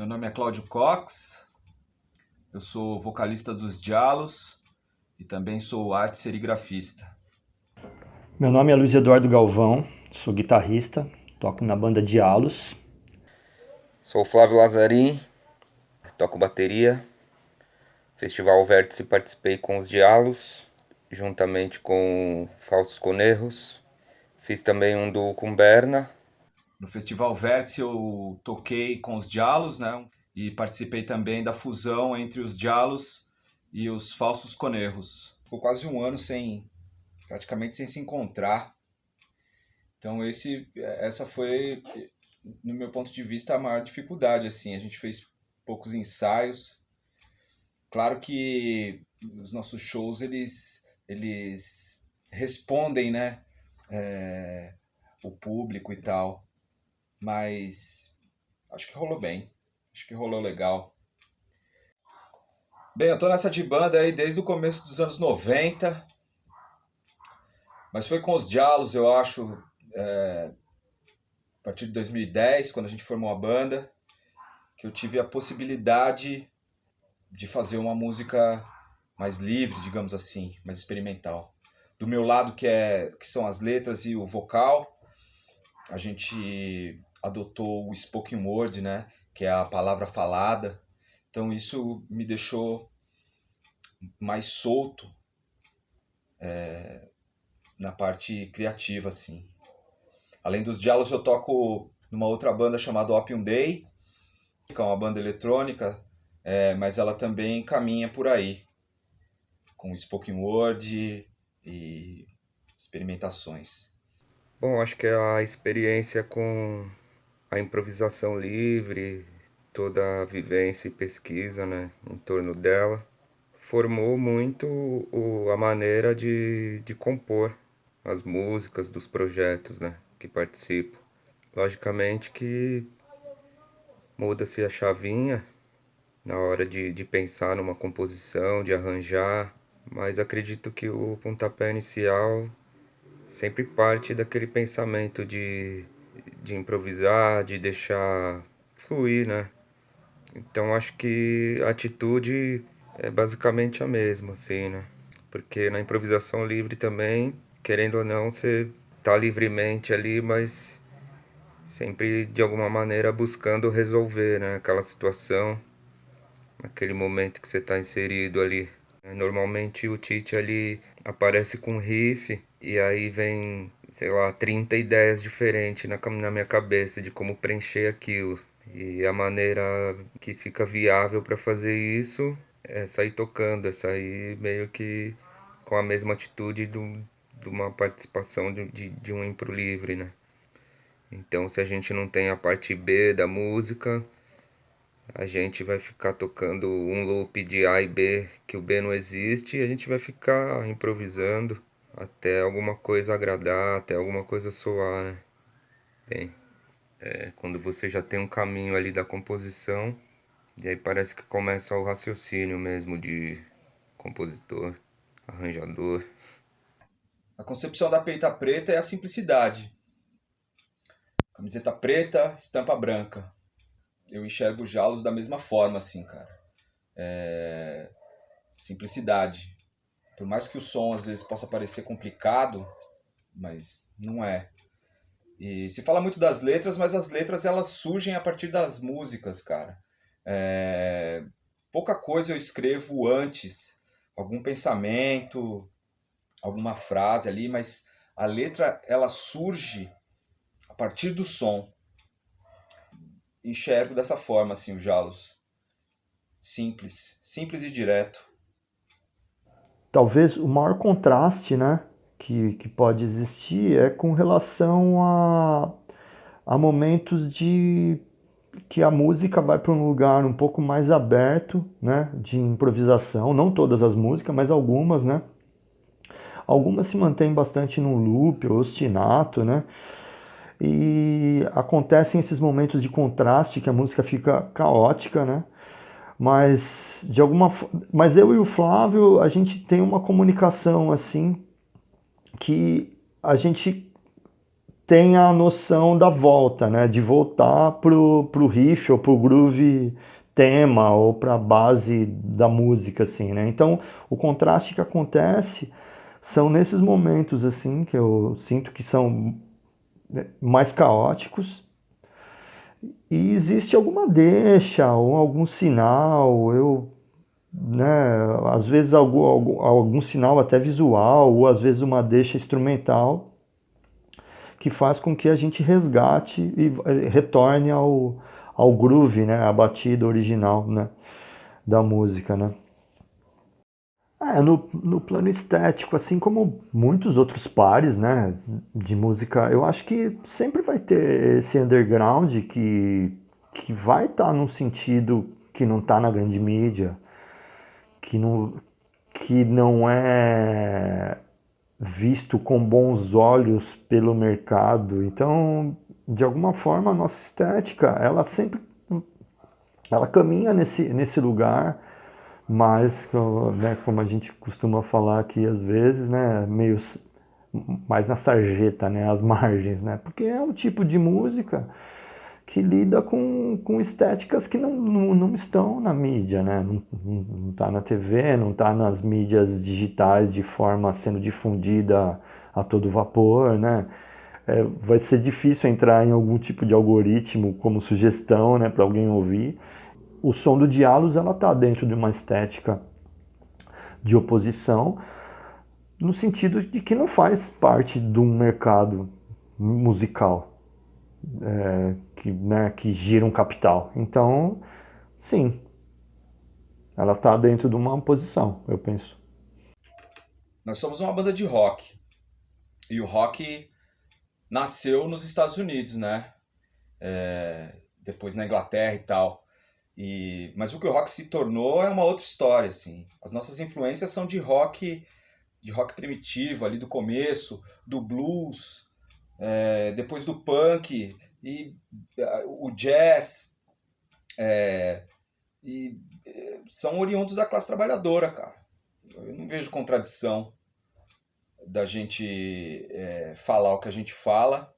Meu nome é Cláudio Cox, eu sou vocalista dos Dialos e também sou arte serigrafista. Meu nome é Luiz Eduardo Galvão, sou guitarrista, toco na banda Dialos. Sou o Flávio Lazarim, toco bateria. Festival Vértice participei com os Dialos, juntamente com Falsos Conerros. Fiz também um duo com Berna. No Festival Vértice eu toquei com os Dialos, né? E participei também da fusão entre os Dialos e os Falsos Conerros. Ficou quase um ano praticamente sem se encontrar. Então essa foi, no meu ponto de vista, a maior dificuldade, assim. A gente fez poucos ensaios. Claro que os nossos shows, eles respondem, né? O público e tal. Mas acho que rolou bem. Acho que rolou legal. Bem, eu tô nessa de banda aí desde o começo dos anos 90. Mas foi com os Dialos, eu acho, a partir de 2010, quando a gente formou a banda, que eu tive a possibilidade de fazer uma música mais livre, digamos assim, mais experimental. Do meu lado, que são as letras e o vocal, a gente adotou o spoken word, né, que é a palavra falada. Então isso me deixou mais solto na parte criativa, assim. Além dos diálogos, eu toco numa outra banda chamada Opium Day, que é uma banda eletrônica, mas ela também caminha por aí, com spoken word e experimentações. Bom, acho que a experiência com a improvisação livre, toda a vivência e pesquisa, né, em torno dela, formou muito a maneira de compor as músicas dos projetos, né, que participo. Logicamente que muda-se a chavinha na hora de pensar numa composição, de arranjar, mas acredito que o pontapé inicial sempre parte daquele pensamento de improvisar, de deixar fluir, né? Então acho que a atitude é basicamente a mesma, assim, né? Porque na improvisação livre também, querendo ou não, você tá livremente ali, mas sempre de alguma maneira buscando resolver, né? Aquela situação, aquele momento que você está inserido ali. Normalmente o Tite ali aparece com um riff e aí vem, sei lá, 30 ideias diferentes na minha cabeça de como preencher aquilo. E a maneira que fica viável para fazer isso é sair tocando, é sair meio que com a mesma atitude de uma participação de um impro livre, né? Então, se a gente não tem a parte B da música, a gente vai ficar tocando um loop de A e B que o B não existe e a gente vai ficar improvisando até alguma coisa agradar, até alguma coisa soar, né? Bem, quando você já tem um caminho ali da composição, e aí parece que começa o raciocínio mesmo de compositor, arranjador. A concepção da Peita Preta é a simplicidade. Camiseta preta, estampa branca. Eu enxergo os Jalos da mesma forma, assim, cara. Simplicidade. Por mais que o som às vezes possa parecer complicado, mas não é. E se fala muito das letras, mas as letras elas surgem a partir das músicas, cara. Pouca coisa eu escrevo antes, algum pensamento, alguma frase ali, mas a letra ela surge a partir do som. Enxergo dessa forma, assim, o Jalos. Simples, simples e direto. Talvez o maior contraste, né, que pode existir é com relação a momentos de que a música vai para um lugar um pouco mais aberto, né, de improvisação. Não todas as músicas, mas algumas, né? Algumas se mantêm bastante num loop ou ostinato, né? E acontecem esses momentos de contraste que a música fica caótica, né? Mas eu e o Flávio, a gente tem uma comunicação assim que a gente tem a noção da volta, né? De voltar pro riff ou pro groove tema ou pra base da música, assim, né? Então, o contraste que acontece são nesses momentos, assim, que eu sinto que são mais caóticos e existe alguma deixa ou algum sinal, né, às vezes algum sinal até visual ou às vezes uma deixa instrumental que faz com que a gente resgate e retorne ao groove, né, à batida original, né, da música, né. No plano estético, assim como muitos outros pares, né, de música, eu acho que sempre vai ter esse underground que vai estar num sentido que não está na grande mídia, que não, que não é visto com bons olhos pelo mercado. Então, de alguma forma, a nossa estética, ela sempre ela caminha nesse lugar, mas, né, como a gente costuma falar aqui às vezes, né, meio mais na sarjeta, né, às margens, né, porque é um tipo de música que lida com estéticas que não estão na mídia, né? Não está na TV, não está nas mídias digitais de forma sendo difundida a todo vapor, né? Vai ser difícil entrar em algum tipo de algoritmo como sugestão, né, para alguém ouvir. O som do Dialos, ela está dentro de uma estética de oposição, no sentido de que não faz parte de um mercado musical, né, que gira um capital. Então, sim, ela está dentro de uma posição, eu penso. Nós somos uma banda de rock. E o rock nasceu nos Estados Unidos, né? Depois na Inglaterra e tal. Mas o que o rock se tornou é uma outra história, assim. As nossas influências são de rock primitivo, ali do começo, do blues, depois do punk, e o jazz, são oriundos da classe trabalhadora, cara. Eu não vejo contradição da gente falar o que a gente fala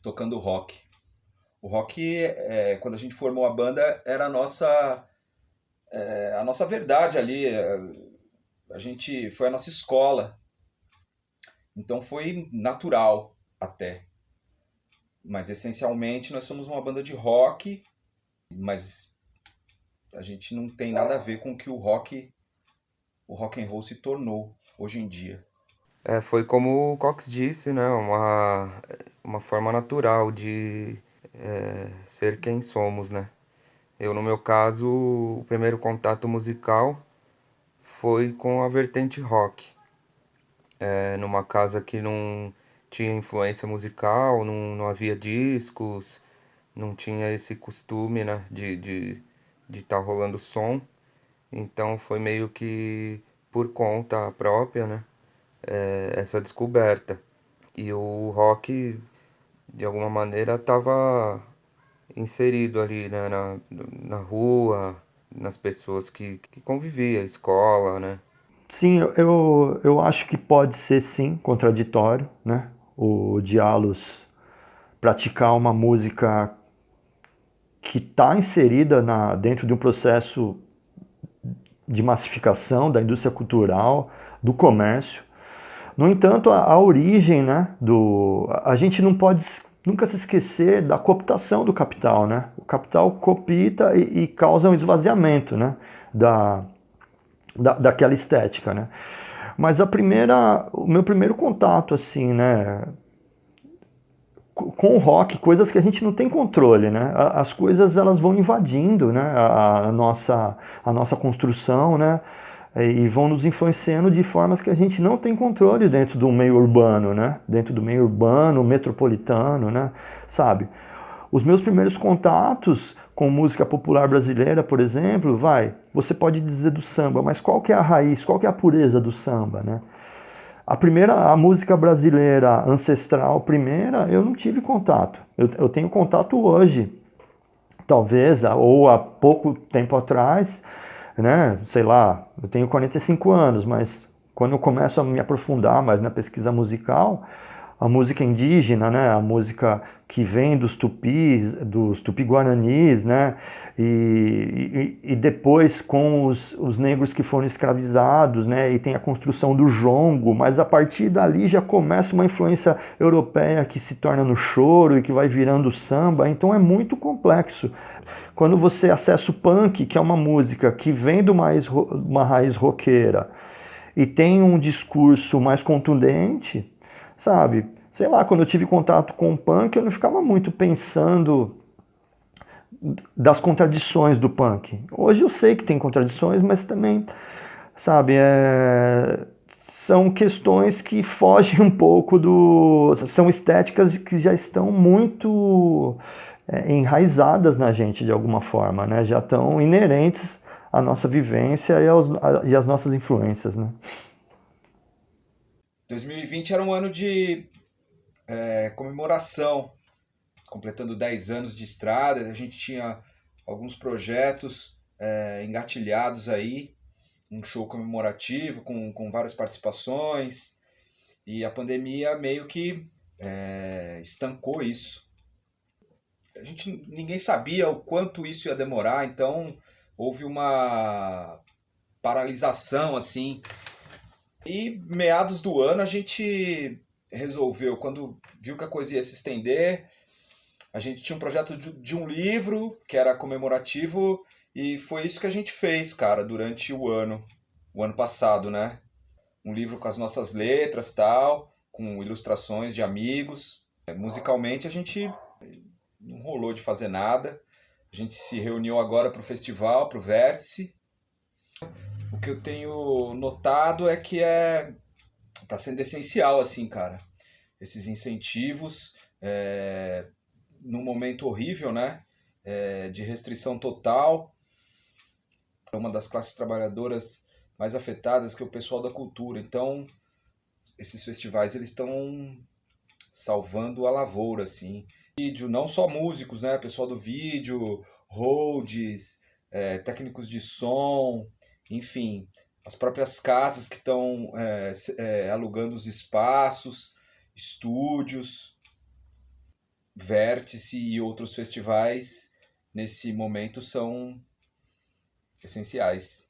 tocando rock. O rock, quando a gente formou a banda, era a nossa verdade ali. Foi a nossa escola. Então foi natural até. Mas essencialmente nós somos uma banda de rock, mas a gente não tem nada a ver com o que o rock and roll se tornou hoje em dia. Foi como o Cox disse, né? Uma forma natural de ser quem somos, né? Eu, no meu caso, o primeiro contato musical foi com a vertente rock. Numa casa que não tinha influência musical, não havia discos, não tinha esse costume, né, de tá rolando som. Então foi meio que por conta própria, né, essa descoberta. E o rock, de alguma maneira, estava inserido ali, né, na rua, nas pessoas que convivia, escola, né. Sim, eu acho que pode ser, sim, contraditório, né? O Dialos praticar uma música que está inserida dentro de um processo de massificação da indústria cultural, do comércio. No entanto, a origem, né, a gente não pode nunca se esquecer da cooptação do capital, né? O capital copita e causa um esvaziamento, né, daquela estética, né? Mas o meu primeiro contato, assim, né, com o rock, coisas que a gente não tem controle, né? As coisas elas vão invadindo, né, a nossa construção, né? E vão nos influenciando de formas que a gente não tem controle dentro do meio urbano, né? Dentro do meio urbano, metropolitano, né? Sabe? Os meus primeiros contatos com música popular brasileira, por exemplo, você pode dizer do samba, mas qual que é a raiz, qual que é a pureza do samba, né? A música brasileira ancestral primeira, eu não tive contato. Eu tenho contato hoje, talvez, ou há pouco tempo atrás, né? Sei lá, eu tenho 45 anos, mas quando eu começo a me aprofundar mais na pesquisa musical, a música indígena, né? A música que vem dos tupis, dos tupi-guaranis, né? E depois com os negros que foram escravizados, né? E tem a construção do jongo, mas a partir dali já começa uma influência europeia que se torna no choro e que vai virando samba, então é muito complexo. Quando você acessa o punk, que é uma música que vem de uma raiz roqueira e tem um discurso mais contundente, sabe? Sei lá, quando eu tive contato com o punk, eu não ficava muito pensando das contradições do punk. Hoje eu sei que tem contradições, mas também, sabe, são questões que fogem um pouco do... São estéticas que já estão muito enraizadas na gente de alguma forma, né? Já estão inerentes à nossa vivência e às nossas influências, né? 2020 era um ano de comemoração, completando 10 anos de estrada. A gente tinha alguns projetos engatilhados aí, um show comemorativo com várias participações, e a pandemia meio que estancou isso. Ninguém sabia o quanto isso ia demorar, então houve uma paralisação assim. E meados do ano a gente resolveu, quando viu que a coisa ia se estender, a gente tinha um projeto de um livro que era comemorativo, e foi isso que a gente fez, cara, durante o ano passado, né? Um livro com as nossas letras, tal, com ilustrações de amigos. Musicalmente a gente não rolou de fazer nada. A gente se reuniu agora para o festival, para o Vértice. O que eu tenho notado é que tá sendo essencial, assim, cara, esses incentivos, num momento horrível, né, de restrição total. É uma das classes trabalhadoras mais afetadas, que é o pessoal da cultura. Então, esses festivais, eles estão salvando a lavoura, assim. Vídeo, não só músicos, né, pessoal do vídeo, holds, técnicos de som, enfim, as próprias casas que estão alugando os espaços, estúdios, Vértice e outros festivais, nesse momento, são essenciais.